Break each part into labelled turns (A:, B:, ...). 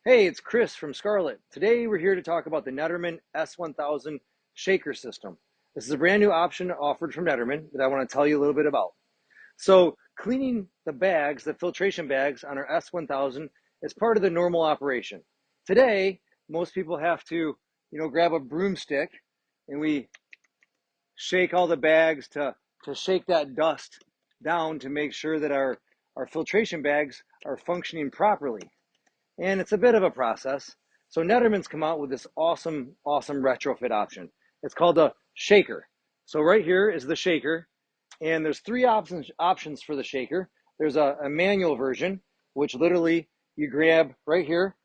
A: Hey, it's Chris from Scarlett. Today we're here to talk about the Nederman S1000 shaker system. This is a brand new option offered from Nederman that I want to tell you a little bit about. So cleaning the bags, the filtration bags on our S1000 is part of the normal operation. Today, most people have to, grab a broomstick and we shake all the bags to shake that dust down to make sure that our filtration bags are functioning properly. And it's a bit of a process. So Nederman's come out with this awesome retrofit option. It's called a shaker. So right here is the shaker, and there's three options for the shaker. There's a manual version, which literally you grab right here,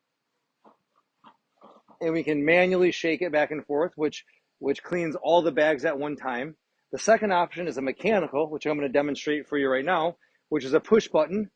A: and we can manually shake it back and forth, which cleans all the bags at one time. The second option is a mechanical, which I'm going to demonstrate for you right now, which is a push button.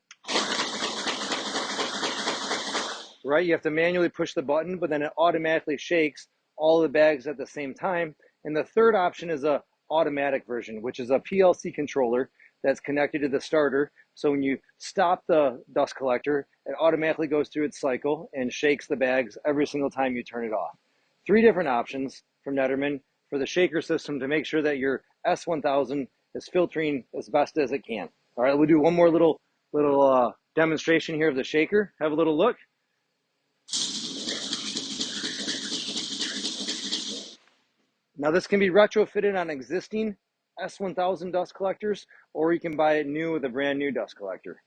A: Right, you have to manually push the button, but then it automatically shakes all the bags at the same time. And the third option is a automatic version, which is a PLC controller that's connected to the starter. So when you stop the dust collector, it automatically goes through its cycle and shakes the bags every single time you turn it off. Three different options from Nederman for the shaker system to make sure that your S1000 is filtering as best as it can. All right, we'll do one more little demonstration here of the shaker. Have a little look. Now this can be retrofitted on existing S1000 dust collectors, or you can buy it new with a brand new dust collector.